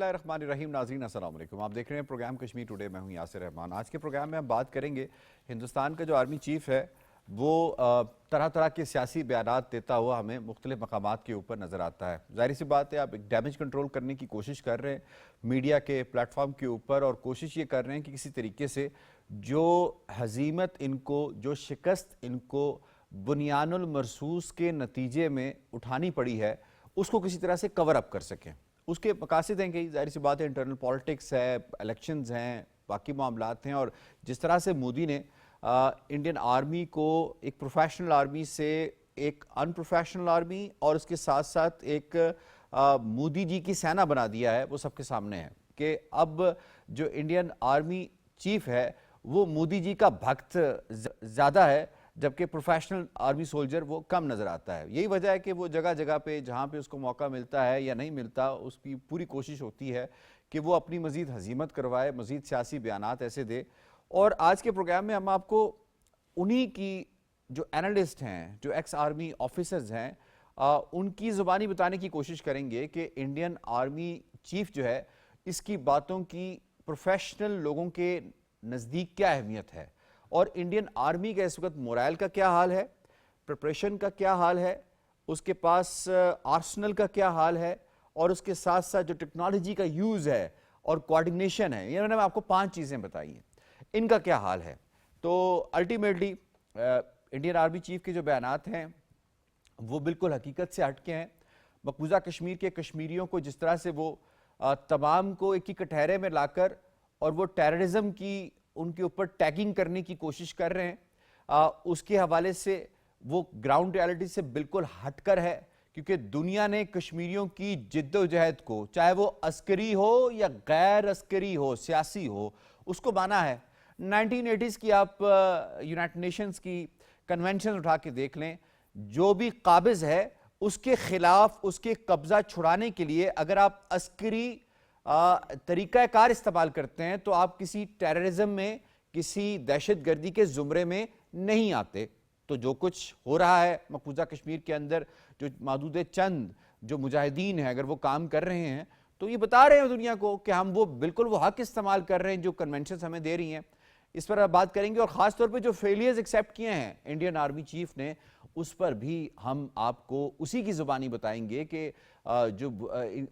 اللہ الرحمن الرحیم. ناظرین السلام علیکم. آپ دیکھ رہے ہیں پروگرام کشمیر ٹوڈے. میں ہوں یاسر رحمان. آج کے پروگرام میں ہم بات کریں گے ہندوستان کا جو آرمی چیف ہے وہ طرح طرح کے سیاسی بیانات دیتا ہوا ہمیں مختلف مقامات کے اوپر نظر آتا ہے. ظاہر سی بات ہے آپ ایک ڈیمیج کنٹرول کرنے کی کوشش کر رہے ہیں میڈیا کے پلیٹ فارم کے اوپر, اور کوشش یہ کر رہے ہیں کہ کسی طریقے سے جو ہزیمت ان کو, جو شکست ان کو بنیان المرصوص کے نتیجے میں اٹھانی پڑی ہے, اس کو کسی طرح سے کور اپ کر سکیں. اس کے مقاصد ہیں کہ ظاہر سی بات ہے انٹرنل پالیٹکس ہے, الیکشنز ہیں, باقی معاملات ہیں, اور جس طرح سے مودی نے انڈین آرمی کو ایک پروفیشنل آرمی سے ایک ان پروفیشنل آرمی اور اس کے ساتھ ساتھ ایک مودی جی کی سینا بنا دیا ہے, وہ سب کے سامنے ہے کہ اب جو انڈین آرمی چیف ہے وہ مودی جی کا بھکت زیادہ ہے, جبکہ پروفیشنل آرمی سولجر وہ کم نظر آتا ہے. یہی وجہ ہے کہ وہ جگہ جگہ پہ جہاں پہ اس کو موقع ملتا ہے یا نہیں ملتا, اس کی پوری کوشش ہوتی ہے کہ وہ اپنی مزید ہزیمت کروائے, مزید سیاسی بیانات ایسے دے. اور آج کے پروگرام میں ہم آپ کو انہی کی جو اینالسٹ ہیں, جو ایکس آرمی آفیسرز ہیں, ان کی زبانی بتانے کی کوشش کریں گے کہ انڈین آرمی چیف جو ہے اس کی باتوں کی پروفیشنل لوگوں کے نزدیک کیا اہمیت ہے, اور انڈین آرمی کا اس وقت مورائل کا کیا حال ہے, پریپریشن کا کیا حال ہے, اس کے پاس آرسنل کا کیا حال ہے, اور اس کے ساتھ ساتھ جو ٹیکنالوجی کا یوز ہے اور کوارڈینیشن ہے. یہ میں نے آپ کو 5 چیزیں بتائی ہیں, ان کا کیا حال ہے. تو الٹیمیٹلی انڈین آرمی چیف کے جو بیانات ہیں وہ بالکل حقیقت سے ہٹ کے ہیں. مقبوضہ کشمیر کے کشمیریوں کو جس طرح سے وہ تمام کو ایک ہی کٹہرے میں لا کر اور وہ ٹیررزم کی ان کے اوپر ٹیگنگ کرنے کی کوشش کر رہے ہیں, اس کے حوالے سے وہ گراؤنڈ ریالٹی سے بالکل ہٹ کر ہے, کیونکہ دنیا نے کشمیریوں کی جد و جہد کو, چاہے وہ عسکری ہو یا غیر عسکری ہو, سیاسی ہو, اس کو مانا ہے. 1980s کی آپ یونائٹڈ نیشنز کی کنونشن اٹھا کے دیکھ لیں, جو بھی قابض ہے اس کے خلاف اس کے قبضہ چھڑانے کے لیے اگر آپ عسکری طریقہ کار استعمال کرتے ہیں تو آپ کسی ٹیررزم میں, کسی دہشت گردی کے زمرے میں نہیں آتے. تو جو کچھ ہو رہا ہے مقبوضہ کشمیر کے اندر, جو محدود چند جو مجاہدین ہیں اگر وہ کام کر رہے ہیں تو یہ بتا رہے ہیں دنیا کو کہ ہم وہ بالکل وہ حق استعمال کر رہے ہیں جو کنونشنز ہمیں دے رہی ہیں. اس پر بات کریں گے, اور خاص طور پہ جو فیلیئرز ایکسیپٹ کیے ہیں انڈین آرمی چیف نے, اس پر بھی ہم آپ کو اسی کی زبانی بتائیں گے کہ جو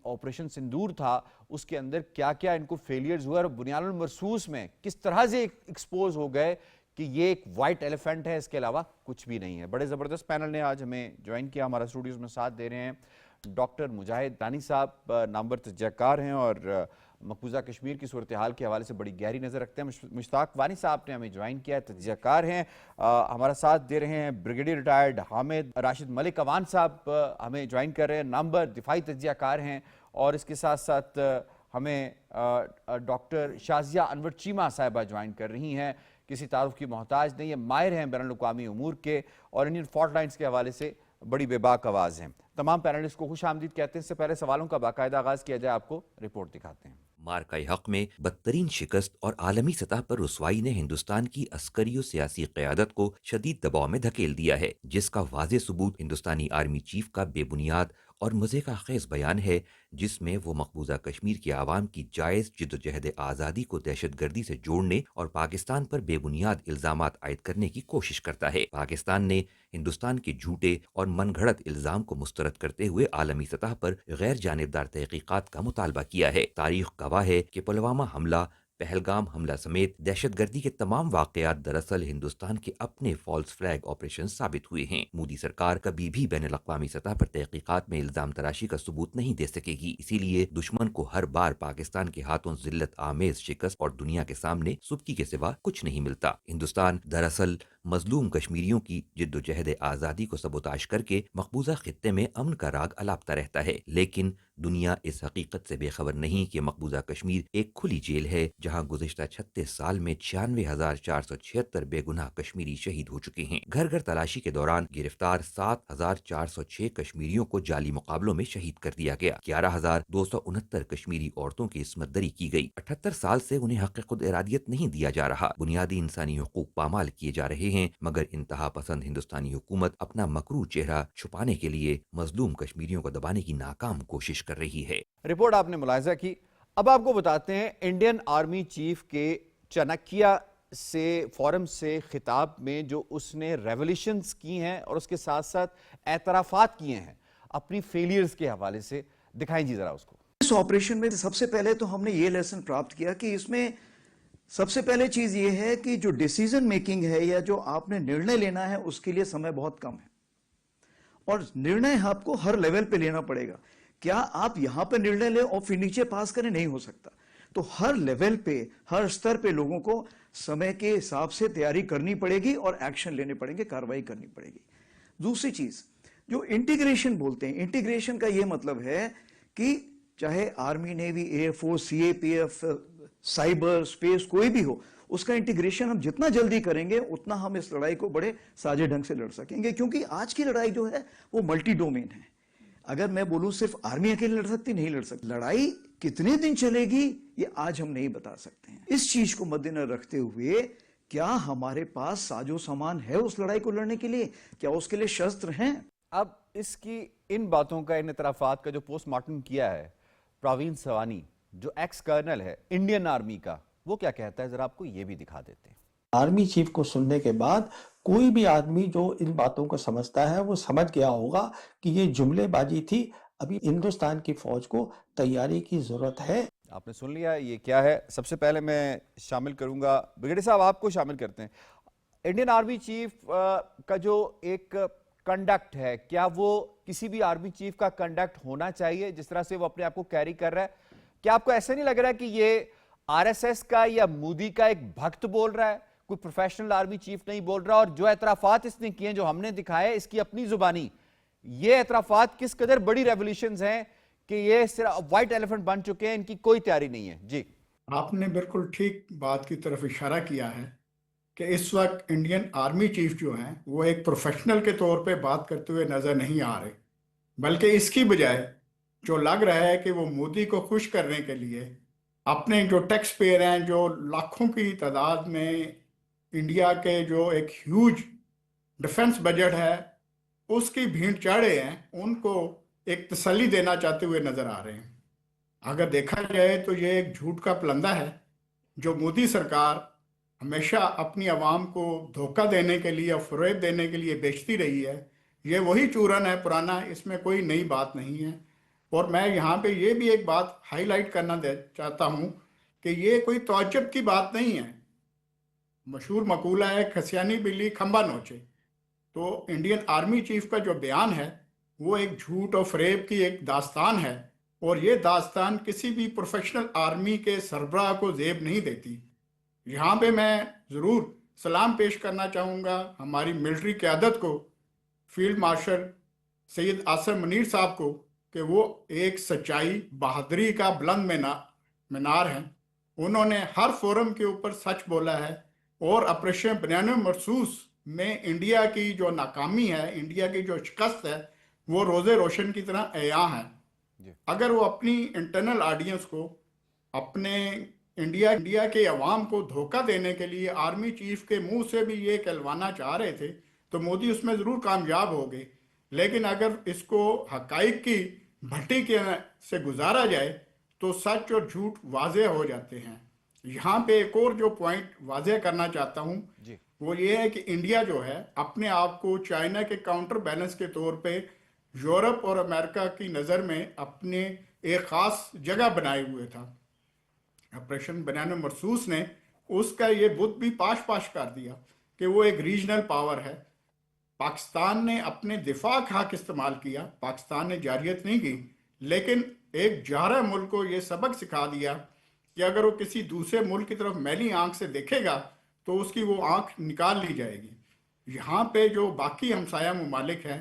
آپریشن سندور تھا اس کے اندر کیا کیا ان کو فیلیئرز ہوئے, اور بنیان المرصوص میں کس طرح سے ایکسپوز ہو گئے کہ یہ ایک وائٹ ایلیفنٹ ہے, اس کے علاوہ کچھ بھی نہیں ہے. بڑے زبردست پینل نے آج ہمیں جوائن کیا, ہمارا اسٹوڈیوز میں ساتھ دے رہے ہیں ڈاکٹر مجاہد رانی صاحب, نامور تجزیہ کار ہیں اور مقبوضہ کشمیر کی صورتحال کے حوالے سے بڑی گہری نظر رکھتے ہیں. مشتاق وانی صاحب نے ہمیں جوائن کیا ہے, تجزیہ کار ہیں, ہمارا ساتھ دے رہے ہیں بریگیڈیئر ریٹائرڈ حامد راشد ملک اوان صاحب ہمیں جوائن کر رہے ہیں, نامور دفاعی تجزیہ کار ہیں, اور اس کے ساتھ ساتھ ہمیں ڈاکٹر شازیہ انور چیمہ صاحبہ جوائن کر رہی ہیں, کسی تعارف کی محتاج نہیں, یہ ماہر ہیں بین الاقوامی امور کے اور انڈین فالٹ لائنز کے حوالے سے بڑی بے باک آواز ہیں. تمام پینلسٹ کو خوش آمدید کہتے ہیں. اس سے پہلے سوالوں کا باقاعدہ آغاز کیا جائے, آپ کو رپورٹ دکھاتے ہیں. مارکہ حق میں بدترین شکست اور عالمی سطح پر رسوائی نے ہندوستان کی عسکری و سیاسی قیادت کو شدید دباؤ میں دھکیل دیا ہے, جس کا واضح ثبوت ہندوستانی آرمی چیف کا بے بنیاد اور مزے کا خیز بیان ہے, جس میں وہ مقبوضہ کشمیر کے عوام کی جائز جدوجہد آزادی کو دہشت گردی سے جوڑنے اور پاکستان پر بے بنیاد الزامات عائد کرنے کی کوشش کرتا ہے. پاکستان نے ہندوستان کے جھوٹے اور من گھڑت الزام کو مسترد کرتے ہوئے عالمی سطح پر غیر جانبدار تحقیقات کا مطالبہ کیا ہے. تاریخ گواہ ہے کہ پلوامہ حملہ, پہلگام حملہ سمیت دہشت گردی کے تمام واقعات دراصل ہندوستان کے اپنے فالس فلیگ آپریشن ثابت ہوئے ہیں. مودی سرکار کبھی بھی بین الاقوامی سطح پر تحقیقات میں الزام تراشی کا ثبوت نہیں دے سکے گی, اسی لیے دشمن کو ہر بار پاکستان کے ہاتھوں ذلت آمیز شکست اور دنیا کے سامنے سبکی کے سوا کچھ نہیں ملتا. ہندوستان دراصل مظلوم کشمیریوں کی جدوجہد آزادی کو سبوتاش کر کے مقبوضہ خطے میں امن کا راگ الاپتا رہتا ہے, لیکن دنیا اس حقیقت سے بے خبر نہیں کہ مقبوضہ کشمیر ایک کھلی جیل ہے جہاں گزشتہ 36 سال میں 96,476 بے گناہ کشمیری شہید ہو چکے ہیں. گھر گھر تلاشی کے دوران گرفتار 7,406 کشمیریوں کو جعلی مقابلوں میں شہید کر دیا گیا. 11,269 کشمیری عورتوں کی عصمت دری کی گئی. 78 سال سے انہیں حق خود ارادیت نہیں دیا جا رہا. بنیادی انسانی حقوق پامال کیے جا رہے ہیں, مگر انتہا پسند ہندوستانی حکومت اپنا مکروہ چہرہ چھپانے کے لیے مظلوم کشمیریوں کو دبانے کی ناکام کوشش کر رہی ہے. رپورٹ آپ نے ملاحظہ کی, اب آپ کو بتاتے ہیں انڈین آرمی چیف کے چانکیہ سے فورم سے خطاب میں جو اس نے ریولیوشنز کی ہیں اور اس کے ساتھ ساتھ اعترافات کیے ہیں اپنی فیلیئرز کے حوالے سے، دکھائیں جی ذرا اس کو۔ اس آپریشن میں سب سے پہلے تو ہم نے یہ لیسن پراپت کیا کہ اس میں سب سے پہلے چیز یہ ہے کہ جو ڈیسیزن میکنگ ہے یا جو آپ نے نرنے لینا ہے اس کے لیے سمے بہت کم ہے، اور نرنے آپ کو ہر لیول پہ لینا پڑے گا۔ کیا آپ یہاں پہ نرنے لیں اور پھر نیچے پاس کریں؟ نہیں ہو سکتا۔ تو ہر لیول پہ، ہر سطر پہ لوگوں کو سمے کے حساب سے تیاری کرنی پڑے گی اور ایکشن لینے پڑیں گے، کاروائی کرنی پڑے گی۔ دوسری چیز جو انٹیگریشن بولتے ہیں، انٹیگریشن کا یہ مطلب ہے کہ چاہے آرمی، نیوی، ایئر فورس، سی اے پی ایف، سائبر، اسپیس، کوئی بھی ہو، اس کا انٹیگریشن ہم جتنا جلدی کریں گے اتنا ہم اس لڑائی کو بڑے ساجے ڈھنگ سے لڑ سکیں گے، کیونکہ آج کی لڑائی جو ہے وہ ملٹی ڈومین ہے۔ اگر میں بولوں صرف آرمی اکیلے لڑ سکتی، نہیں لڑ سکتی۔ لڑائی کتنے دن چلے گی یہ آج ہم نہیں بتا سکتے ہیں۔ اس چیز کو مد نظر رکھتے ہوئے کیا ہمارے پاس ساز و سامان ہے اس لڑائی کو لڑنے کے لیے؟ کیا اس کے لیے شسطر ہیں؟ اب اس کی ان باتوں کا، ان اعترافات کا جو پوسٹ مارٹم کیا ہے پراوین سوانی جو ایکس کرنل ہے انڈین آرمی کا، وہ کیا کہتا ہے ذرا آپ کو یہ بھی دکھا دیتے ہیں۔ آرمی چیف کو سننے کے بعد کوئی بھی آدمی جو ان باتوں کو سمجھتا ہے وہ سمجھ گیا ہوگا کہ یہ جملے بازی تھی۔ ابھی ہندوستان کی فوج کو تیاری کی ضرورت ہے۔ آپ نے سن لیا یہ کیا ہے۔ سب سے پہلے میں شامل کروں گا بریگیڈیئر صاحب، آپ کو شامل کرتے ہیں۔ انڈین آرمی چیف کا جو ایک کنڈکٹ ہے، کیا وہ کسی بھی آرمی چیف کا کنڈکٹ ہونا چاہیے جس طرح سے وہ اپنے آپ کو کیری کر رہا ہے؟ کیا آپ کو ایسا نہیں لگ رہا ہے کہ یہ آر ایس ایس کا یا مودی کا ایک بھکت بول رہا ہے، کوئی پروفیشنل آرمی چیف نہیں بول رہا؟ اور جو اعترافات اس نے کیے ہیں، جو ہم نے دکھائے اس کی اپنی زبانی، یہ اعترافات کس قدر بڑی ریولیوشنز ہیں کہ یہ صرف وائٹ ایلیفنٹ بن چکے ہیں، ان کی کوئی تیاری نہیں ہے؟ جی آپ نے بالکل ٹھیک بات کی طرف اشارہ کیا ہے کہ اس وقت انڈین آرمی چیف جو ہیں وہ ایک پروفیشنل کے طور پہ بات کرتے ہوئے نظر نہیں آ رہے، بلکہ اس کی بجائے جو لگ رہا ہے کہ وہ مودی کو خوش کرنے کے لیے اپنے جو ٹیکس پیئر ہیں، جو لاکھوں کی تعداد میں انڈیا کے جو ایک ہیوج ڈیفنس بجٹ ہے اس کی بھیڑ چڑھے ہیں، ان کو ایک تسلی دینا چاہتے ہوئے نظر آ رہے ہیں۔ اگر دیکھا جائے تو یہ ایک جھوٹ کا پلندہ ہے جو مودی سرکار ہمیشہ اپنی عوام کو دھوکہ دینے کے لیے اور فریب دینے کے لیے بیچتی رہی ہے۔ یہ وہی چورن ہے پرانا، اس میں کوئی نئی بات نہیں ہے۔ اور میں یہاں پہ یہ بھی ایک بات ہائی لائٹ کرنا چاہتا ہوں کہ یہ کوئی تعجب کی بات نہیں ہے۔ مشہور مقولہ ہے کھسیانی بلی کھمبا نوچے۔ تو انڈین آرمی چیف کا جو بیان ہے وہ ایک جھوٹ اور فریب کی ایک داستان ہے، اور یہ داستان کسی بھی پروفیشنل آرمی کے سربراہ کو زیب نہیں دیتی۔ یہاں پہ میں ضرور سلام پیش کرنا چاہوں گا ہماری ملٹری قیادت کو، فیلڈ مارشل سید آصم منیر صاحب کو، کہ وہ ایک سچائی، بہادری کا بلند مینار ہیں۔ انہوں نے ہر فورم کے اوپر سچ بولا ہے، اور آپریشن بنیان مرصوص میں انڈیا کی جو ناکامی ہے، انڈیا کی جو شکست ہے، وہ روزے روشن کی طرح عیاں ہے۔ اگر وہ اپنی انٹرنل آڈینس کو، اپنے انڈیا کے عوام کو دھوکہ دینے کے لیے آرمی چیف کے منہ سے بھی یہ کہلوانا چاہ رہے تھے تو مودی اس میں ضرور کامیاب ہو گئے، لیکن اگر اس کو حقائق کی بھٹی سے گزارا جائے تو سچ اور جھوٹ واضح ہو جاتے ہیں۔ یہاں پہ ایک اور جو پوائنٹ واضح کرنا چاہتا ہوں وہ یہ ہے کہ انڈیا جو ہے اپنے آپ کو چائنا کے کاؤنٹر بیلنس کے طور پہ یورپ اور امریکہ کی نظر میں اپنے ایک خاص جگہ بنائے ہوئے تھا۔ آپریشن بنیان مرصوص نے اس کا یہ بت بھی پاش کر دیا کہ وہ ایک ریجنل پاور ہے۔ پاکستان نے اپنے دفاع کا حق استعمال کیا، پاکستان نے جارحیت نہیں کی، لیکن ایک جارح ملک کو یہ سبق سکھا دیا کہ اگر وہ کسی دوسرے ملک کی طرف میلی آنکھ سے دیکھے گا تو اس کی وہ آنکھ نکال لی جائے گی۔ یہاں پہ جو باقی ہمسایہ ممالک ہیں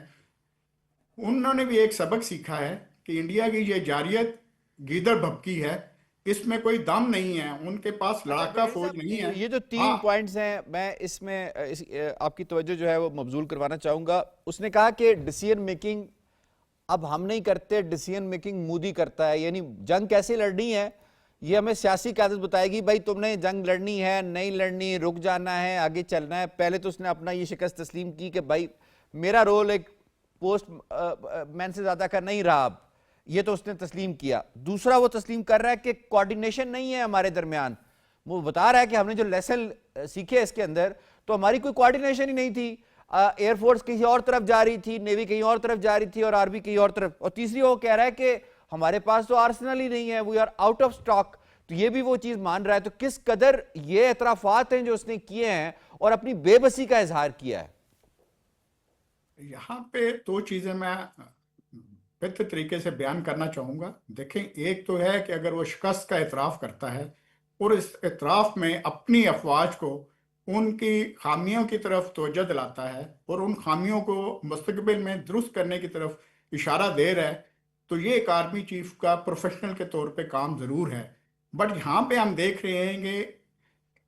انہوں نے بھی ایک سبق سیکھا ہے کہ انڈیا کی یہ جارحیت گیدڑ بھبکی ہے، اس میں کوئی دم نہیں ہے، ان کے پاس لڑاکا فوج نہیں ہے۔ یہ جو تین پوائنٹس ہیں میں اس میں آپ کی توجہ جو ہے وہ مبذول کروانا چاہوں گا۔ اس نے کہا کہ ڈیسیژن میکنگ اب ہم نہیں کرتے، ڈیسیژن میکنگ مودی کرتا ہے، یعنی جنگ کیسے لڑنی ہے یہ ہمیں سیاسی قیادت بتائے گی۔ بھائی تم نے جنگ لڑنی ہے، نہیں لڑنی، رک جانا ہے، آگے چلنا ہے۔ پہلے تو اس نے اپنا یہ شکست تسلیم کی کہ بھائی میرا رول ایک پوسٹ مین سے زیادہ کا نہیں رہا اب، یہ تو اس نے تسلیم کیا. دوسرا وہ تسلیم کر رہا ہے کہ کوارڈینیشن نہیں ہے ہمارے درمیان. وہ بتا رہا ہے کہ ہم نے جو لیسن سیکھے اس کے اندر تو ہماری کوئی کوارڈینیشن ہی نہیں تھی. ایئر فورس کسی اور طرف جا رہی تھی, نیوی کہیں اور طرف جا رہی تھی اور آرمی کہیں اور طرف. اور تیسری وہ کہہ رہا ہے کہ ہمارے پاس تو آرسنل ہی نہیں ہے, we are out of stock. تو یہ بھی وہ چیز مان رہا ہے. تو کس قدر یہ اعترافات ہیں جو اس نے کیے ہیں اور اپنی بے بسی کا اظہار کیا ہے. یہاں پہ دو چیزیں میں بہتر طریقے سے بیان کرنا چاہوں گا. دیکھیں, ایک تو ہے کہ اگر وہ شکست کا اعتراف کرتا ہے اور اس اعتراف میں اپنی افواج کو ان کی خامیوں کی طرف توجہ دلاتا ہے اور ان خامیوں کو مستقبل میں درست کرنے کی طرف اشارہ دے رہا ہے, تو یہ ایک آرمی چیف کا پروفیشنل کے طور پہ کام ضرور ہے. بٹ یہاں پہ ہم دیکھ رہے ہیں کہ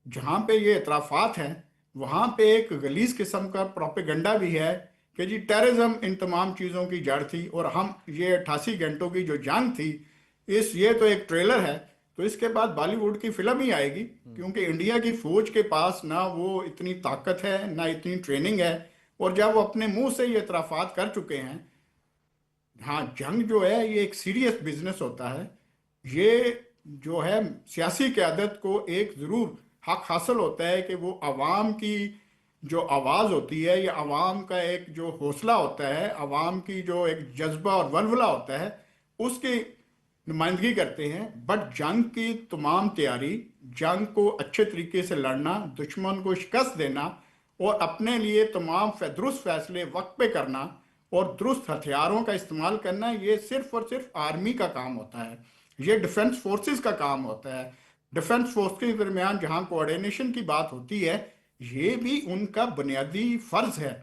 جہاں پہ یہ اعترافات ہیں وہاں پہ ایک غلیظ قسم کا پروپیگنڈا بھی ہے کہ جی ٹیررزم ان تمام چیزوں کی جڑ تھی, اور ہم یہ 88 گھنٹوں کی جو جنگ تھی یہ تو ایک ٹریلر ہے, تو اس کے بعد بالی ووڈ کی فلم ہی آئے گی, کیونکہ انڈیا کی فوج کے پاس نہ وہ اتنی طاقت ہے نہ اتنی ٹریننگ ہے. اور جب وہ اپنے منہ سے یہ اعترافات کر چکے ہیں, ہاں جنگ جو ہے یہ ایک سیریس بزنس ہوتا ہے. یہ جو ہے سیاسی قیادت کو ایک ضرور حق حاصل ہوتا ہے کہ وہ عوام کی جو آواز ہوتی ہے یا عوام کا ایک جو حوصلہ ہوتا ہے, عوام کی جو ایک جذبہ اور ولولہ ہوتا ہے, اس کی نمائندگی کرتے ہیں. بٹ جنگ کی تمام تیاری, جنگ کو اچھے طریقے سے لڑنا, دشمن کو شکست دینا اور اپنے لیے تمام درست فیصلے وقت پہ کرنا اور درست ہتھیاروں کا استعمال کرنا, یہ صرف اور صرف آرمی کا کام ہوتا ہے. یہ ڈیفنس فورسز کا کام ہوتا ہے. ڈیفنس فورس کے درمیان جہاں کوارڈینیشن کی بات ہوتی ہے, یہ بھی ان کا بنیادی فرض ہے.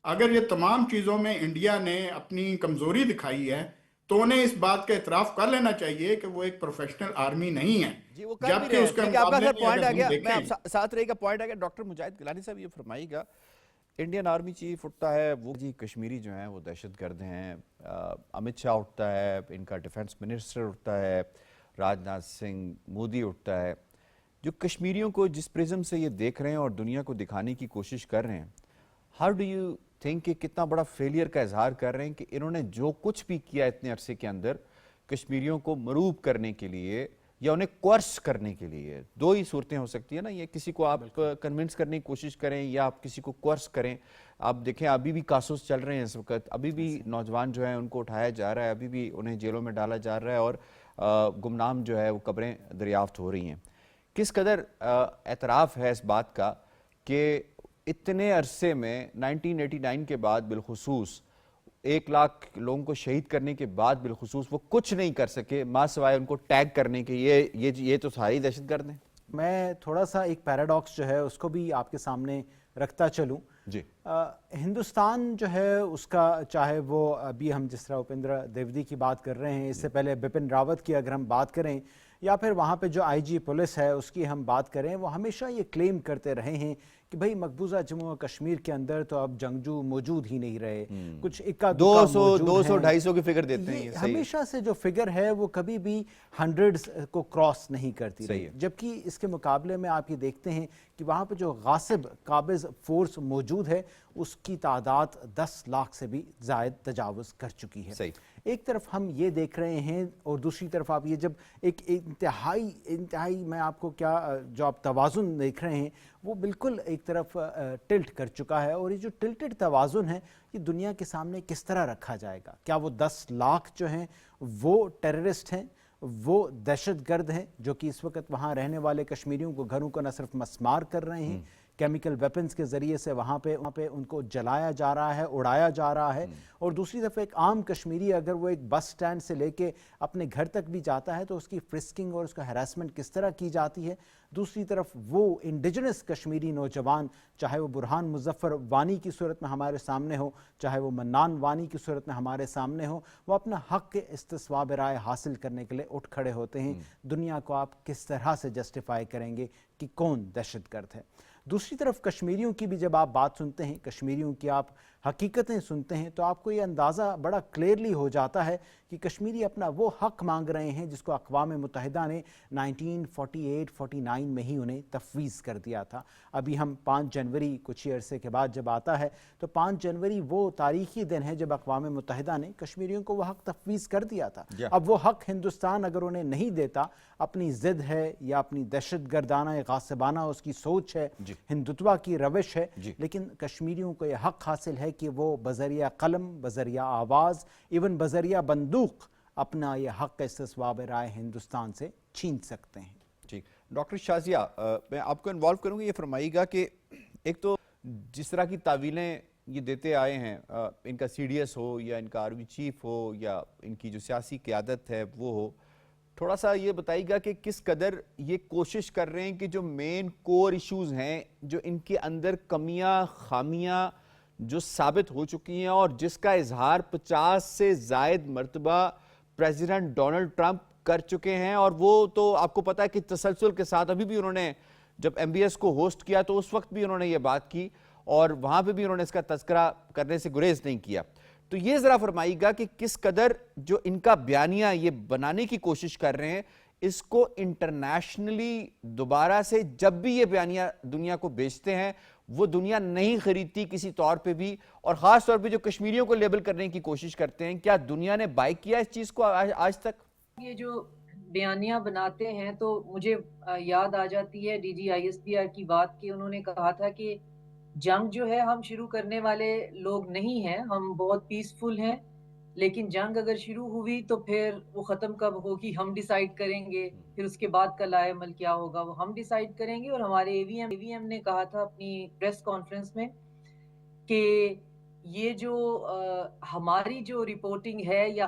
اگر یہ تمام چیزوں میں انڈیا نے اپنی کمزوری دکھائی ہے تو انہیں اس بات کا اعتراف کر لینا چاہیے کہ وہ ایک پروفیشنل آرمی نہیں ہے. جی وہ کر بھی رہے ہیں. ٹھیک ہے, آپ کا اگر پوائنٹ آ گیا, میں آپ ساتھ رہے گا پوائنٹ آ گیا. ڈاکٹر مجاہد گیلانی صاحب یہ فرمائیے گا, انڈین آرمی چیف اٹھتا ہے وہ جی کشمیری جو ہیں وہ دہشت گرد ہیں, امت شاہ اٹھتا ہے, ان کا ڈیفنس منسٹر اٹھتا ہے, راج ناتھ سنگھ, مودی اٹھتا ہے, جو کشمیریوں کو جس پرزم سے یہ دیکھ رہے ہیں اور دنیا کو دکھانے کی کوشش کر رہے ہیں, ہاؤ ڈو یو تھنک کہ کتنا بڑا فیلئر کا اظہار کر رہے ہیں کہ انہوں نے جو کچھ بھی کیا اتنے عرصے کے اندر کشمیریوں کو مروب کرنے کے لیے یا انہیں کورس کرنے کے لیے. دو ہی صورتیں ہو سکتی ہیں نا, یہ کسی کو آپ کنونس کرنے کی کوشش کریں یا آپ کسی کو کورس کریں. آپ دیکھیں ابھی بھی کاسوس چل رہے ہیں اس وقت, ابھی بھی نوجوان جو ہیں ان کو اٹھایا جا رہا ہے, ابھی بھی انہیں جیلوں میں ڈالا جا رہا ہے اور گمنام جو ہے وہ قبریں دریافت ہو رہی ہیں. کس قدر اعتراف ہے اس بات کا کہ اتنے عرصے میں 1989 کے بعد بالخصوص 1 لاکھ لوگوں کو شہید کرنے کے بعد بالخصوص وہ کچھ نہیں کر سکے ماں سوائے ان کو ٹیگ کرنے کے, یہ تو ساری دہشت گرد ہیں. میں تھوڑا سا ایک پیراڈاکس جو ہے اس کو بھی آپ کے سامنے رکھتا چلوں. جی ہندوستان جو ہے اس کا, چاہے وہ ابھی ہم جس طرح اپندرا دیودی کی بات کر رہے ہیں, اس سے پہلے بپن راوت کی اگر ہم بات کریں, یا پھر وہاں پہ جو آئی جی پولیس ہے اس کی ہم بات کریں, وہ ہمیشہ یہ کلیم کرتے رہے ہیں کہ بھئی مقبوضہ جموں و کشمیر کے اندر تو اب جنگجو موجود ہی نہیں رہے, کچھ 200-250 کی فگر دیتے ہیں. ہمیشہ سے جو فگر ہے وہ کبھی بھی 100 کو کراس نہیں کرتی رہی, جبکہ اس کے مقابلے میں آپ یہ دیکھتے ہیں کہ وہاں پہ جو غاصب قابض فورس موجود ہے اس کی تعداد 10 لاکھ سے بھی زائد تجاوز کر چکی ہے. ایک طرف ہم یہ دیکھ رہے ہیں اور دوسری طرف آپ یہ جب ایک انتہائی میں آپ کو کیا جو آپ توازن دیکھ رہے ہیں وہ بالکل ایک طرف ٹلٹ کر چکا ہے, اور یہ جو ٹلٹڈ توازن ہے یہ دنیا کے سامنے کس طرح رکھا جائے گا. کیا وہ 10 لاکھ جو ہیں وہ ٹیررسٹ ہیں, وہ دہشت گرد ہیں جو کہ اس وقت وہاں رہنے والے کشمیریوں کو گھروں کو نہ صرف مسمار کر رہے ہیں, کیمیکل ویپنز کے ذریعے سے وہاں پہ ان کو جلایا جا رہا ہے, اڑایا جا رہا ہے, اور دوسری طرف ایک عام کشمیری اگر وہ ایک بس سٹینڈ سے لے کے اپنے گھر تک بھی جاتا ہے تو اس کی فرسکنگ اور اس کا ہیراسمنٹ کس طرح کی جاتی ہے. دوسری طرف وہ انڈیجنس کشمیری نوجوان, چاہے وہ برہان مظفر وانی کی صورت میں ہمارے سامنے ہو, چاہے وہ منان وانی کی صورت میں ہمارے سامنے ہو, وہ اپنا حق کے استصواب رائے حاصل کرنے کے لیے اٹھ کھڑے ہوتے ہیں. دنیا کو آپ کس طرح سے جسٹیفائی کریں گے کہ کون دہشت گرد ہے. دوسری طرف کشمیریوں کی بھی جب آپ بات سنتے ہیں, کشمیریوں کی آپ حقیقتیں سنتے ہیں تو آپ کو یہ اندازہ بڑا کلیئرلی ہو جاتا ہے کہ کشمیری اپنا وہ حق مانگ رہے ہیں جس کو اقوام متحدہ نے 1948-49 میں ہی انہیں تفویض کر دیا تھا. ابھی ہم 5 جنوری کچھ ہی عرصے کے بعد جب آتا ہے تو 5 جنوری وہ تاریخی دن ہے جب اقوام متحدہ نے کشمیریوں کو وہ حق تفویض کر دیا تھا. اب وہ حق ہندوستان اگر انہیں نہیں دیتا، اپنی ضد ہے یا اپنی دہشت گردانہ غاصبانہ اس کی سوچ ہے، ہندوتوا کی روش ہے، لیکن کشمیریوں کو یہ حق حاصل ہے کہ وہ بذریعہ قلم، بذریعہ آواز، ایون بذریعہ بندوق اپنا یہ حق استصواب رائے ہندوستان سے چھین سکتے ہیں. ٹھیک. ڈاکٹر شازیہ، میں آپ کو انوالو کروں گا. یہ فرمائیے گا کہ ایک تو جس طرح کی تعویلیں یہ دیتے آئے ہیں، ان کا سی ڈی ایس ہو یا ان کا آرمی چیف ہو یا ان کی جو سیاسی قیادت ہے وہ ہو، تھوڑا سا یہ بتائیے گا کہ کس قدر یہ کوشش کر رہے ہیں کہ جو مین کور ایشوز ہیں، جو ان کے اندر کمیاں خامیاں جو ثابت ہو چکی ہیں اور جس کا اظہار 50 سے زائد مرتبہ پریزیڈنٹ ڈونلڈ ٹرمپ کر چکے ہیں، اور وہ تو آپ کو پتا ہے کہ تسلسل کے ساتھ ابھی بھی انہوں نے جب ایم بی ایس کو ہوسٹ کیا تو اس وقت بھی انہوں نے یہ بات کی اور وہاں پہ بھی انہوں نے اس کا تذکرہ کرنے سے گریز نہیں کیا. تو یہ ذرا فرمائیے گا کہ کس قدر جو ان کا بیانیہ یہ بنانے کی کوشش کر رہے ہیں، اس کو انٹرنیشنلی دوبارہ سے جب بھی یہ بیانیہ دنیا کو بیچتے ہیں وہ دنیا نہیں خریدتی کسی طور پہ بھی، اور خاص طور پہ جو کشمیریوں کو لیبل کرنے کی کوشش کرتے ہیں، کیا دنیا نے بائی کیا اس چیز کو آج تک؟ یہ جو بیانیہ بناتے ہیں تو مجھے یاد آ جاتی ہے D G I S P R کی بات کہ انہوں نے کہا تھا کہ جنگ جو ہے ہم شروع کرنے والے لوگ نہیں ہیں، ہم بہت پیسفل ہیں، لیکن جنگ اگر شروع ہوئی تو پھر وہ ختم کب ہوگی ہم ڈیسائیڈ کریں گے، پھر اس کے بعد کا لائے عمل کیا ہوگا وہ ہم ڈیسائیڈ کریں گے. اور ہمارے اے وی ایم نے کہا تھا اپنی پریس کانفرنس میں کہ یہ جو ہماری جو رپورٹنگ ہے یا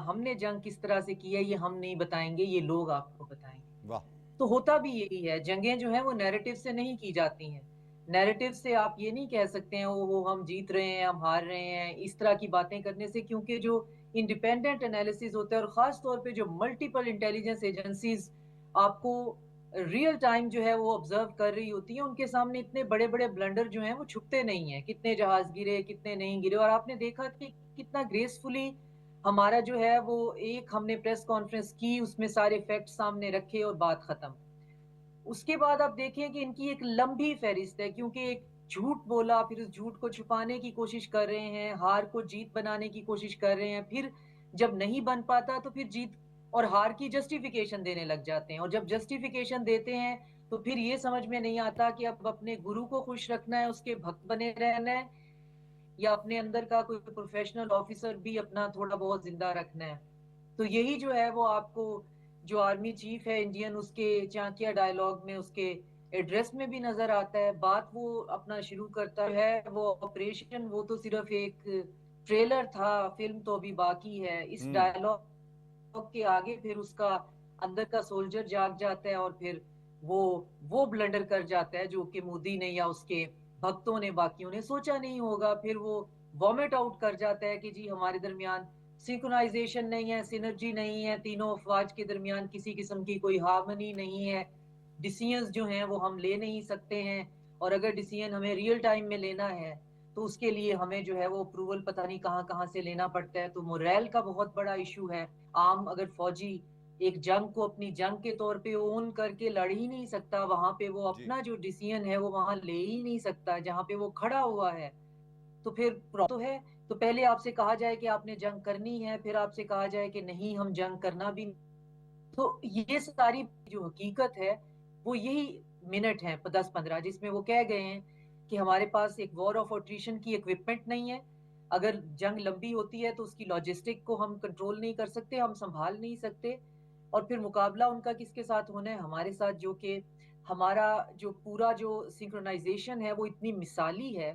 ہم نے جنگ کس طرح سے کی ہے یہ ہم نہیں بتائیں گے، یہ لوگ آپ کو بتائیں گے. تو ہوتا بھی یہی ہے، جنگیں جو ہیں وہ نیریٹو سے نہیں کی جاتی ہیں. نیریٹو سے آپ یہ نہیں کہہ سکتے ہیں وہ ہم جیت رہے ہیں، ہم ہار رہے ہیں، اس طرح کی باتیں کرنے سے، کیونکہ جو انڈیپینڈنٹ انالیسز ہوتا ہے اور خاص طور پہ جو ملٹیپل انٹیلیجنس ایجنسیز آپ کو ریئل ٹائم جو ہے وہ آبزرو کر رہی ہوتی ہیں، ان کے سامنے اتنے بڑے بڑے بلنڈر جو ہیں وہ چھپتے نہیں ہیں. کتنے جہاز گرے، کتنے نہیں گرے، اور آپ نے دیکھا کہ کتنا گریسفلی ہمارا جو ہے وہ ایک ہم نے پریس کانفرنس کی، اس میں سارے فیکٹ سامنے رکھے اور بات ختم. اس کے بعد آپ دیکھیں کہ ان کی ایک لمبی فہرست ہے، کیونکہ ایک جھوٹ بولا، پھر اس جھوٹ کو چھپانے کی کوشش کر رہے ہیں، ہار کو جیت بنانے کی کوشش کر رہے ہیں، پھر جب نہیں بن پاتا تو پھر جیت اور ہار کی جسٹیفیکیشن دینے لگ جاتے ہیں، اور جب جسٹیفیکیشن دیتے ہیں تو پھر یہ سمجھ میں نہیں آتا کہ اب اپنے گرو کو خوش رکھنا ہے، اس کے بھکت بنے رہنا ہے، یا اپنے اندر کا کوئی پروفیشنل آفیسر بھی اپنا تھوڑا بہت زندہ رکھنا ہے. تو یہی جو ہے وہ آپ کو جو آرمی چیف ہے انڈین، اس کے چانکیہ ڈائیلاگ میں، اس کے ایڈریس میں بھی نظر آتا ہے. بات وہ اپنا شروع کرتا ہے، وہ آپریشن وہ تو صرف ایک ٹریلر تھا، فلم تو ابھی باقی ہے. اس ڈائیلاگ کے آگے پھر اس کا اندر کا سولجر جاگ جاتا ہے اور پھر وہ بلنڈر کر جاتا ہے جو کہ مودی نے یا اس کے بھکتوں نے باقیوں نے سوچا نہیں ہوگا. پھر وہ وامٹ آؤٹ کر جاتا ہے کہ جی ہمارے درمیان سنکرونائزیشن نہیں ہے، سینرجی نہیں ہے، تینوں افواج کے درمیان کسی قسم کی کوئی ہارمنی نہیں ہے، ڈیسیژنز جو ہیں وہ ہم لے نہیں سکتے ہیں، اور اگر ڈیسیژن ہمیں ریئل ٹائم میں لینا ہے تو اس کے لیے ہمیں جو ہے وہ اپروول پتہ نہیں کہاں کہاں سے لینا پڑتا ہے. تو موریل کا بہت بڑا ایشو ہے. عام اگر فوجی ایک جنگ کو اپنی جنگ کے طور پہ اون کر کے لڑ ہی نہیں سکتا، وہاں پہ وہ اپنا جو ڈیسیژن ہے وہ وہاں لے ہی نہیں سکتا جہاں پہ وہ کھڑا ہوا ہے، تو پھر تو ہے. تو پہلے آپ سے کہا جائے کہ آپ نے جنگ کرنی ہے، پھر آپ سے کہا جائے کہ نہیں ہم جنگ کرنا بھی نہیں. تو یہ ساری جو حقیقت ہے وہ یہی منٹ ہیں 10-15 جس میں وہ کہہ گئے ہیں کہ ہمارے پاس ایک وار آف اٹریشن کی اکوپمنٹ نہیں ہے. اگر جنگ لمبی ہوتی ہے تو اس کی لاجسٹک کو ہم کنٹرول نہیں کر سکتے، ہم سنبھال نہیں سکتے، اور پھر مقابلہ ان کا کس کے ساتھ ہونا ہے؟ ہمارے ساتھ، جو کہ ہمارا جو پورا جو سنکرونائزیشن ہے وہ اتنی مثالی ہے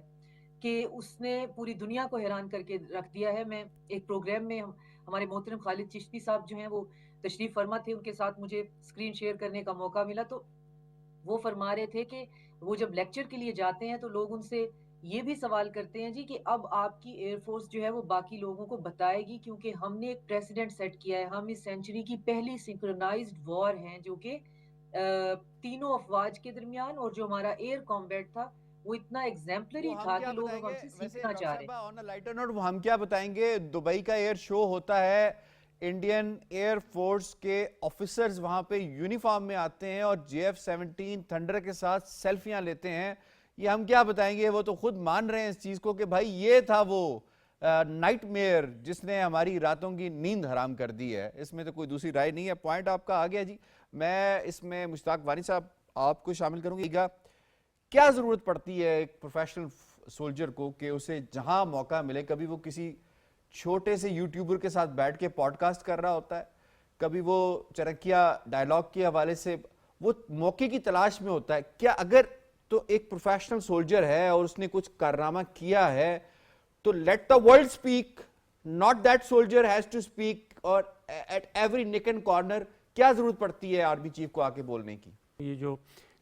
کہ اس نے پوری دنیا کو حیران کر کے رکھ دیا ہے. میں ایک پروگرام میں ہمارے محترم خالد چشتی صاحب جو ہیں وہ تشریف فرما تھے، ان کے ساتھ مجھے اسکرین شیئر کرنے کا موقع ملا، تو وہ فرما رہے تھے کہ وہ جب لیکچر کے لیے جاتے ہیں تو لوگ ان سے یہ بھی سوال کرتے ہیں جی کہ اب آپ کی ایئر فورس جو ہے وہ باقی لوگوں کو بتائے گی، کیونکہ ہم نے ایک پریسیڈنٹ سیٹ کیا ہے، ہم اس سینچری کی پہلی سنکرونائزڈ وار ہیں جو کہ تینوں افواج کے درمیان، اور جو ہمارا ایئر کامبیٹ تھا وہ اتنا ایگزیمپلری وہ ہم تھا کیا کہ لوگ اب بتائیں ہم گے سے ویسے سیکھنا ڈاکٹر چاہ رہے ہیں. صاحبہ آن اے لائٹر نوٹ وہ ہم کیا بتائیں گے دبئی کا ایئر شو ہوتا ہے انڈین ایئر فورس کے آفیسرز وہاں پہ یونیفارم میں آتے ہیں اور JF-17 تھنڈر کے ساتھ سیلفیاں لیتے ہیں. یہ ہم کیا بتائیں گے وہ تو خود مان رہے ہیں اس چیز کو کہ بھائی یہ تھا وہ نائٹ میئر جس نے ہماری راتوں کی نیند حرام کر دی ہے. اس میں تو کوئی دوسری رائے نہیں ہے. پوائنٹ آپ کا آ گیا جی. میں اس میں مشتاق وانی صاحب آپ کو شامل کروں گا. کیا ضرورت پڑتی ہے ایک پروفیشنل سولجر کو کہ اسے جہاں موقع ملے, کبھی وہ کسی چھوٹے سے یوٹیوبر کے ساتھ بیٹھ کے پوڈ کاسٹ کر رہا ہوتا ہے, کبھی وہ چرکیا ڈائلاگ کے حوالے سے وہ موقع کی تلاش میں ہوتا ہے. کیا اگر تو ایک پروفیشنل سولجر ہے اور اس نے کچھ کارنامہ کیا ہے تو let the world speak, not that soldier has to speak, اور at every nook and corner کیا ضرورت پڑتی ہے آرمی چیف کو آ کے بولنے کی؟ یہ جو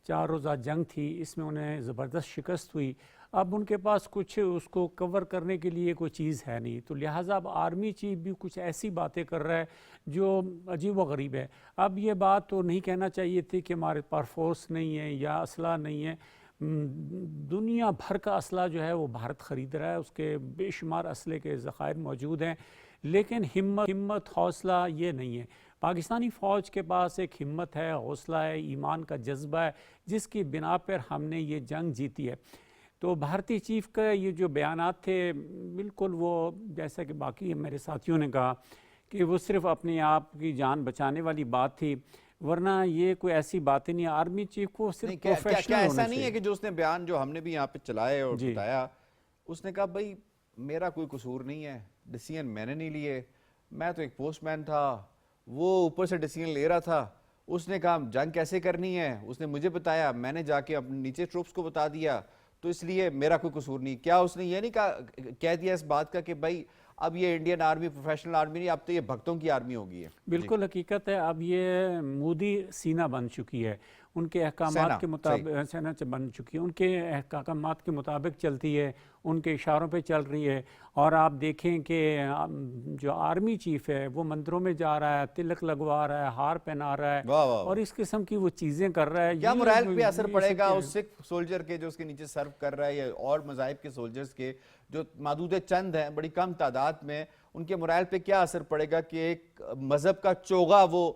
4 روزہ جنگ تھی اس میں انہیں زبردست شکست ہوئی. اب ان کے پاس کچھ اس کو کور کرنے کے لیے کوئی چیز ہے نہیں, تو لہٰذا اب آرمی چیف بھی کچھ ایسی باتیں کر رہا ہے جو عجیب و غریب ہے. اب یہ بات تو نہیں کہنا چاہیے تھی کہ ہمارے پاس فورس نہیں ہے یا اسلحہ نہیں ہے. دنیا بھر کا اسلحہ جو ہے وہ بھارت خرید رہا ہے, اس کے بے شمار اسلحے کے ذخائر موجود ہیں, لیکن ہمت حوصلہ یہ نہیں ہے. پاکستانی فوج کے پاس ایک ہمت ہے, حوصلہ ہے, ایمان کا جذبہ ہے, جس کی بنا پر ہم نے یہ جنگ جیتی ہے. تو بھارتی چیف کا یہ جو بیانات تھے بالکل وہ جیسا کہ باقی میرے ساتھیوں نے کہا کہ وہ صرف اپنے آپ کی جان بچانے والی بات تھی, ورنہ یہ کوئی ایسی باتیں نہیں. آرمی چیف کو صرف پروفیشنل کیا ایسا نہیں ہے کہ جو اس نے بیان جو ہم نے بھی یہاں پہ چلائے اور بتایا, اس نے کہا بھائی میرا کوئی قصور نہیں ہے, ڈیسیژن میں نے نہیں لیے, میں تو ایک پوسٹ مین تھا, وہ اوپر سے ڈیسیژن لے رہا تھا, اس نے کہا جنگ کیسے کرنی ہے اس نے مجھے بتایا, میں نے جا کے اپنے نیچے ٹروپس کو بتا دیا, تو اس لیے میرا کوئی قصور نہیں. کیا اس نے یہ نہیں کہہ دیا اس بات کا کہ بھائی اب یہ انڈین آرمی پروفیشنل آرمی نہیں, اب تو یہ بھگتوں کی آرمی ہو گئی ہے؟ بالکل حقیقت ہے. اب یہ مودی سینا بن چکی ہے, ان کے احکامات کے مطابق سینا بن چکی ہے, ان کے احکامات کے مطابق چلتی ہے, ان کے اشاروں پہ چل رہی ہے. اور آپ دیکھیں کہ جو آرمی چیف ہے وہ مندروں میں جا رہا ہے, تلک لگوا رہا ہے, ہار پہنا رہا ہے, اور اس قسم کی وہ چیزیں کر رہا ہے. کیا morale پہ اثر پڑے گا اس سکھ سولجر کے جو اس کے نیچے سرو کر رہا ہے, یا اور مذاہب کے سولجرز کے جو معدود چند ہیں بڑی کم تعداد میں, ان کے morale پہ کیا اثر پڑے گا کہ ایک مذہب کا چوغا وہ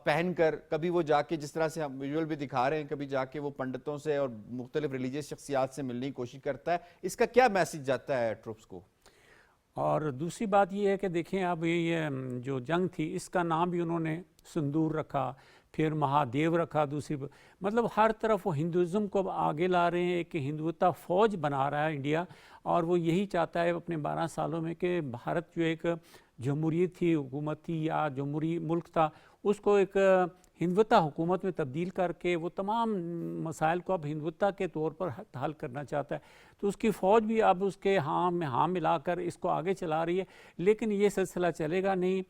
پہن کر کبھی وہ جا کے جس طرح سے ہم ویژول بھی دکھا رہے ہیں, کبھی جا کے وہ پنڈتوں سے اور مختلف ریلیجیس شخصیات سے ملنے کی کوشش کرتا ہے, اس کا کیا میسج جاتا ہے ٹروپس کو؟ اور دوسری بات یہ ہے کہ دیکھیں اب یہ جو جنگ تھی اس کا نام بھی انہوں نے سندور رکھا, پھر مہادیو رکھا. دوسری مطلب ہر طرف وہ ہندوازم کو آگے لا رہے ہیں, ایک ہندوتا فوج بنا رہا ہے انڈیا, اور وہ یہی چاہتا ہے اپنے 12 سالوں میں کہ بھارت جو ایک جمہوریت تھی, حکومت تھی یا جمہوری ملک تھا, اس کو ایک ہندوتا حکومت میں تبدیل کر کے وہ تمام مسائل کو اب ہندوتا کے طور پر حل کرنا چاہتا ہے. تو اس کی فوج بھی اب اس کے ہاں میں ہاں ملا کر اس کو آگے چلا رہی ہے, لیکن یہ سلسلہ چلے گا نہیں.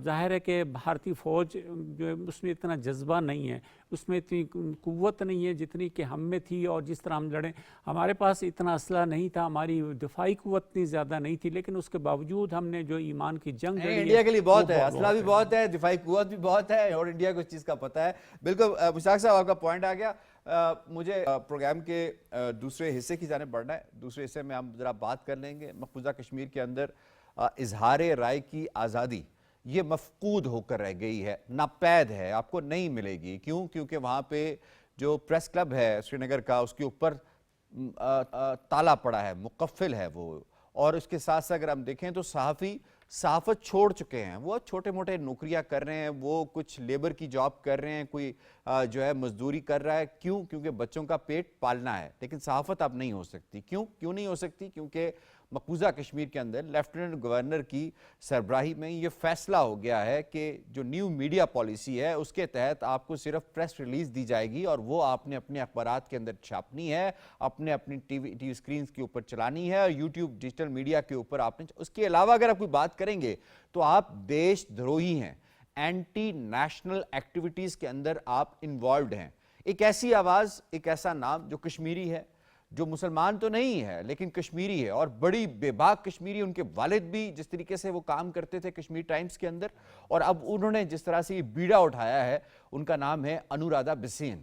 ظاہر ہے کہ بھارتی فوج جو اس میں اتنا جذبہ نہیں ہے, اس میں اتنی قوت نہیں ہے جتنی کہ ہم میں تھی, اور جس طرح ہم لڑیں. ہمارے پاس اتنا اسلحہ نہیں تھا, ہماری دفاعی قوت اتنی زیادہ نہیں تھی, لیکن اس کے باوجود ہم نے جو ایمان کی جنگ لڑی ہے انڈیا کے لیے بہت ہے, اسلحہ بھی بہت ہے, دفاعی قوت بھی بہت ہے, اور انڈیا کو اس چیز کا پتہ ہے. بالکل مشتاق صاحب آپ کا پوائنٹ آ گیا. مجھے پروگرام کے دوسرے حصے کی جانب بڑھنا ہے. دوسرے حصے میں ہم ذرا بات کر لیں گے مقبوضہ کشمیر کے اندر اظہار رائے کی آزادی یہ مفقود ہو کر رہ گئی ہے, ناپید ہے, آپ کو نہیں ملے گی. کیوں؟ کیونکہ وہاں پہ جو پریس کلب ہے سری نگر کا, اس کے اوپر تالا پڑا ہے, مقفل ہے وہ, اور اس کے ساتھ ساتھ اگر ہم دیکھیں تو صحافی صحافت چھوڑ چکے ہیں, وہ چھوٹے موٹے نوکریاں کر رہے ہیں, وہ کچھ لیبر کی جاب کر رہے ہیں, کوئی جو ہے مزدوری کر رہا ہے. کیوں؟ کیونکہ بچوں کا پیٹ پالنا ہے, لیکن صحافت اب نہیں ہو سکتی. کیوں نہیں ہو سکتی؟ کیونکہ مقبوضہ کشمیر کے اندر لیفٹیننٹ گورنر کی سربراہی میں یہ فیصلہ ہو گیا ہے کہ جو نیو میڈیا پالیسی ہے اس کے تحت آپ کو صرف پریس ریلیز دی جائے گی, اور وہ آپ نے اپنے اخبارات کے اندر چھاپنی ہے, اپنی ٹی وی اسکرینز کے اوپر چلانی ہے, اور یوٹیوب ڈیجیٹل میڈیا کے اوپر آپ نے. اس کے علاوہ اگر آپ کوئی بات کریں گے تو آپ دیش دروہی ہیں, اینٹی نیشنل ایکٹیویٹیز کے اندر آپ انوالوڈ ہیں. ایک ایسی آواز, ایک ایسا نام جو کشمیری ہے, جو مسلمان تو نہیں ہے لیکن کشمیری ہے, اور بڑی بے باک کشمیری. ان کے والد بھی جس طریقے سے وہ کام کرتے تھے کشمیر ٹائمز کے اندر, اور اب انہوں نے جس طرح سے یہ بیڑا اٹھایا ہے, ان کا نام ہے Anuradha بسین.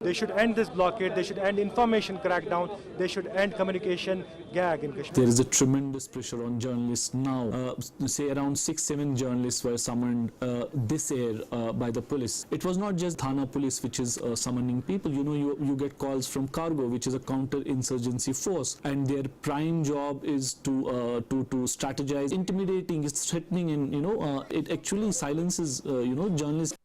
They should end this blockade, they should end information crackdown, they should end communication gag in Kashmir. There is a tremendous pressure on journalists now. Say around 6-7 journalists were summoned this year by the police. It was not just Thana police which is summoning people. You know, you get calls from Cargo, which is a counter-insurgency force, and their prime job is to strategize, intimidating, it's threatening, and it actually silences journalists.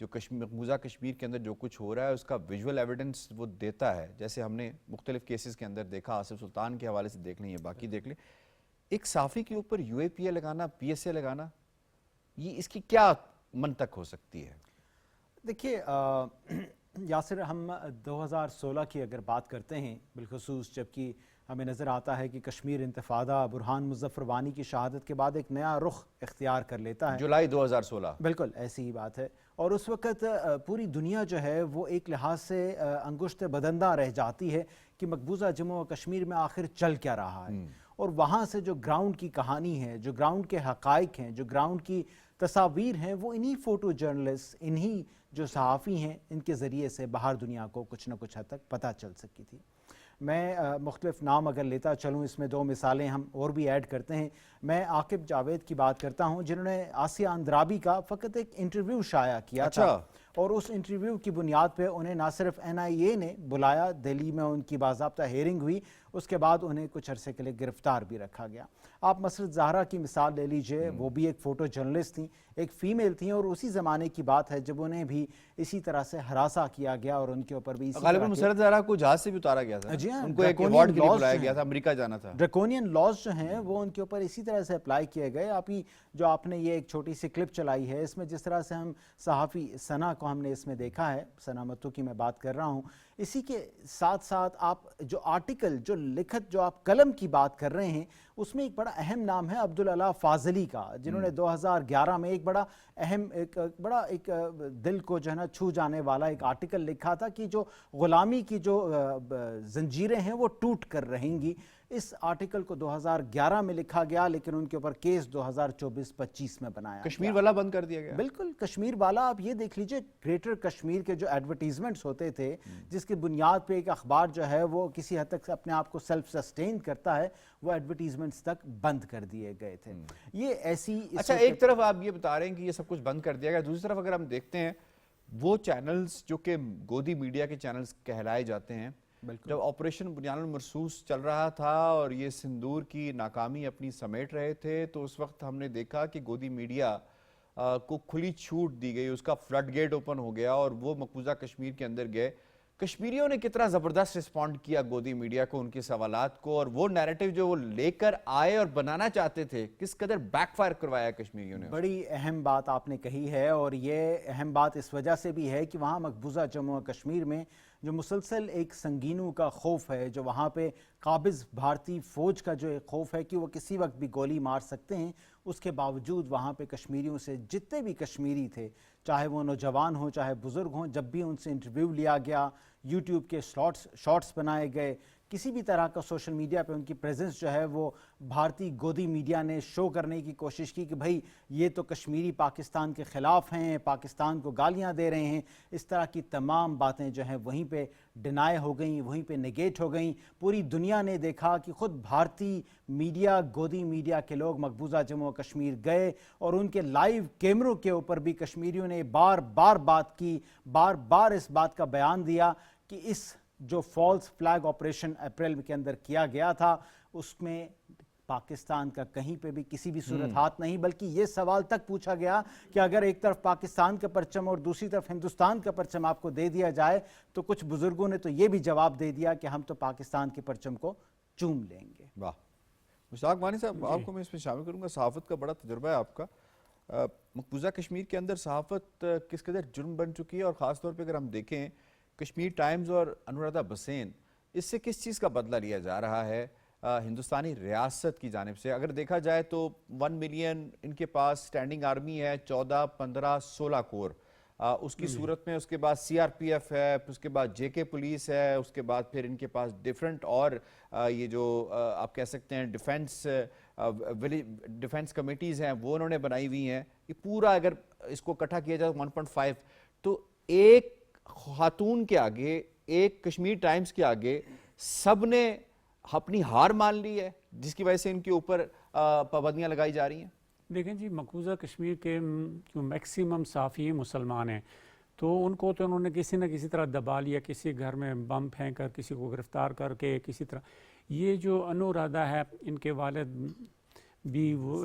جو مقبوضہ کشمیر کے اندر جو کچھ ہو رہا ہے اس کا visual evidence وہ دیتا ہے، جیسے ہم نے مختلف کیسز کے اندر دیکھا، آصف سلطان کے حوالے سے دیکھ لیں یا باقی دیکھ لیں، ایک صحافی کے اوپر یو اے پی اے لگانا، پی ایس اے لگانا، یہ اس کی کیا منطق ہو سکتی ہے؟ دیکھیے یاسر، ہم 2016 کی اگر بات کرتے ہیں بالخصوص، جبکہ ہمیں نظر آتا ہے کہ کشمیر انتفاضہ برہان مظفر وانی کی شہادت کے بعد ایک نیا رخ اختیار کر لیتا ہے، جولائی 2016، بالکل ایسی ہی بات ہے، اور اس وقت پوری دنیا جو ہے وہ ایک لحاظ سے انگشت بدندہ رہ جاتی ہے کہ مقبوضہ جموں و کشمیر میں آخر چل کیا رہا ہے، اور وہاں سے جو گراؤنڈ کی کہانی ہے، جو گراؤنڈ کے حقائق ہیں، جو گراؤنڈ کی تصاویر ہیں، وہ انہی فوٹو جرنلسٹ، انہی جو صحافی ہیں، ان کے ذریعے سے باہر دنیا کو کچھ نہ کچھ حد تک پتہ چل سکی تھی۔ میں مختلف نام اگر لیتا چلوں، اس میں 2 مثالیں ہم اور بھی ایڈ کرتے ہیں۔ میں عاقب جاوید کی بات کرتا ہوں، جنہوں نے آسیہ اندرابی کا فقط ایک انٹرویو شائع کیا تھا، اور اس انٹرویو کی بنیاد پہ انہیں نہ صرف این آئی اے نے بلایا، دہلی میں ان کی باضابطہ ہیئرنگ ہوئی، اس کے بعد انہیں کچھ عرصے کے لیے گرفتار بھی رکھا گیا۔ آپ مسرت زہرا کی مثال لے لیجئے، وہ بھی ایک فوٹو جرنلسٹ تھیں، ایک فیمیل تھیں، اور اسی زمانے کی بات ہے جب انہیں بھی اسی طرح سے ہراساں کیا گیا، اور ان کے اوپر بھی اسی غالباً مسرت زہرا کو جہاز سے بھی اتارا گیا تھا، جی ہاں، ان کو ایک ایوارڈ کے لیے بلایا گیا تھا، امریکہ جانا تھا۔ ڈریکونین لاز جو ہیں وہ ان کے اوپر اسی طرح سے اپلائی کیے گئے۔ آپ نے یہ ایک چھوٹی سی کلپ چلائی ہے، اس میں جس طرح سے ہم صحافی ثنا کو ہم نے اس میں دیکھا ہے، ثنا متو کی میں بات کر رہا ہوں، اسی کے ساتھ ساتھ آپ جو آرٹیکل، جو لکھت، جو آپ قلم کی بات کر رہے ہیں، اس میں ایک بڑا اہم نام ہے عبدالعلا فاضلی کا، جنہوں نے 2011 میں ایک بڑا اہم، ایک دل کو جو ہے نا چھو جانے والا ایک آرٹیکل لکھا تھا کہ جو غلامی کی جو زنجیریں ہیں وہ ٹوٹ کر رہیں گی۔ اس آرٹیکل کو 2011 میں لکھا گیا، لیکن ان کے اوپر کیس 2024-25 میں بنایا، کشمیر والا بند کر دیا گیا۔ بالکل کشمیر والا، آپ یہ دیکھ لیجئے گریٹر کشمیر کے جو ایڈورٹیزمنٹس ہوتے تھے، جس کی بنیاد پہ ایک اخبار جو ہے وہ کسی حد تک اپنے آپ کو سیلف سسٹین کرتا ہے، وہ ایڈورٹیزمنٹس تک بند کر دیے گئے تھے۔ یہ ایسی، اچھا، ایک طرف آپ یہ بتا رہے ہیں کہ یہ سب کچھ بند کر دیا گیا، دوسری طرف اگر ہم دیکھتے ہیں وہ چینلز جو کہ گودی میڈیا کے چینلز کہلائے جاتے ہیں، جب آپریشن بنیان المرصوص چل رہا تھا اور یہ سندور کی ناکامی اپنی سمیٹ رہے تھے، تو اس وقت ہم نے دیکھا کہ گودی میڈیا کو کھلی چھوٹ دی گئی، اس کا فلڈ گیٹ اوپن ہو گیا اور وہ مقبوضہ کشمیر کے اندر گئے۔ کشمیریوں نے کتنا زبردست رسپونڈ کیا گودی میڈیا کو، ان کے سوالات کو، اور وہ نیریٹو جو وہ لے کر آئے اور بنانا چاہتے تھے، کس قدر بیک فائر کروایا کشمیریوں نے۔ بڑی اہم بات آپ نے کہی ہے، اور یہ اہم بات اس وجہ سے بھی ہے کہ وہاں مقبوضہ جموں و کشمیر میں جو مسلسل ایک سنگینوں کا خوف ہے، جو وہاں پہ قابض بھارتی فوج کا جو ایک خوف ہے کہ وہ کسی وقت بھی گولی مار سکتے ہیں، اس کے باوجود وہاں پہ کشمیریوں سے جتنے بھی کشمیری تھے، چاہے وہ نوجوان ہوں چاہے بزرگ ہوں، جب بھی ان سے انٹرویو لیا گیا، یوٹیوب کے شارٹس بنائے گئے، کسی بھی طرح کا سوشل میڈیا پہ ان کی پریزنس جو ہے وہ بھارتی گودی میڈیا نے شو کرنے کی کوشش کی کہ بھائی یہ تو کشمیری پاکستان کے خلاف ہیں، پاکستان کو گالیاں دے رہے ہیں، اس طرح کی تمام باتیں جو ہیں وہیں پہ ڈینائی ہو گئیں، وہیں پہ نیگیٹ ہو گئیں۔ پوری دنیا نے دیکھا کہ خود بھارتی میڈیا، گودی میڈیا کے لوگ مقبوضہ جموں و کشمیر گئے، اور ان کے لائیو کیمروں کے اوپر بھی کشمیریوں نے بار بار اس بات کا بیان دیا کہ اس جو فالس فلیگ آپریشن اپریل کے اندر کیا گیا تھا، اس میں پاکستان کا کہیں پہ بھی کسی بھی صورت ہاتھ نہیں، بلکہ یہ سوال تک پوچھا گیا کہ اگر ایک طرف پاکستان کا پرچم اور دوسری طرف ہندوستان کا پرچم آپ کو دے دیا جائے، تو کچھ بزرگوں نے تو یہ بھی جواب دے دیا کہ ہم تو پاکستان کے پرچم کو چوم لیں گے۔ واہ، مشتاق وانی صاحب، آپ کو میں اس میں شامل کروں گا، صحافت کا بڑا تجربہ ہے آپ کا۔ مقبوضہ کشمیر کے اندر صحافت کس قدر جرم بن چکی ہے، اور خاص طور پہ اگر ہم دیکھیں کشمیر ٹائمز اور انورادھا بسین، اس سے کس چیز کا بدلہ لیا جا رہا ہے ہندوستانی ریاست کی جانب سے؟ اگر دیکھا جائے تو 1 ملین ان کے پاس سٹینڈنگ آرمی ہے، 14، 15، 16 کور، اس کی صورت میں اس کے بعد سی آر پی ایف ہے، اس کے بعد جے کے پولیس ہے، اس کے بعد پھر ان کے پاس ڈیفرنٹ اور یہ جو آپ کہہ سکتے ہیں ڈیفنس کمیٹیز ہیں وہ انہوں نے بنائی ہوئی ہیں۔ یہ پورا اگر اس کو اکٹھا کیا جائے 1.5، تو ایک خاتون کے آگے، ایک کشمیر ٹائمز کے آگے سب نے اپنی ہار مان لی ہے، جس کی وجہ سے ان کے اوپر پابندیاں لگائی جا رہی ہیں۔ دیکھیں جی، مقبوضہ کشمیر کے جو میکسیمم صحافی مسلمان ہیں، تو ان کو تو انہوں نے کسی نہ کسی طرح دبا لیا، کسی گھر میں بم پھینک کر، کسی کو گرفتار کر کے، کسی طرح۔ یہ جو انورادھا ہے، ان کے والد بھی وہ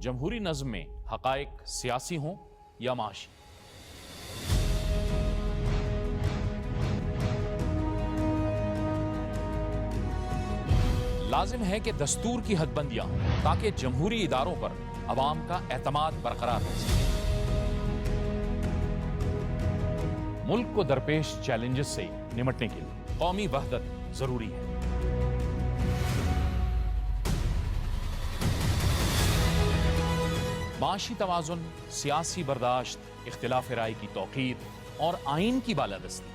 جمہوری نظم میں حقائق سیاسی ہوں یا معاشی۔ لازم ہے کہ دستور کی حد بندیاں ہوں تاکہ جمہوری اداروں پر عوام کا اعتماد برقرار رہ سکے۔ ملک کو درپیش چیلنجز سے نمٹنے کے لیے قومی وحدت ضروری ہے۔ معاشی توازن، سیاسی برداشت، اختلاف رائے کی توقیر اور آئین کی بالادستی،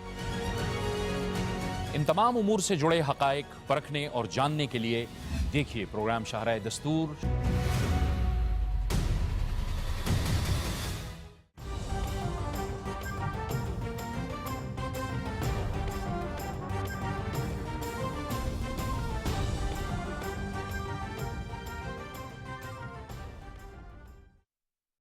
ان تمام امور سے جڑے حقائق پرکھنے اور جاننے کے لیے دیکھیے پروگرام شاہراہ دستور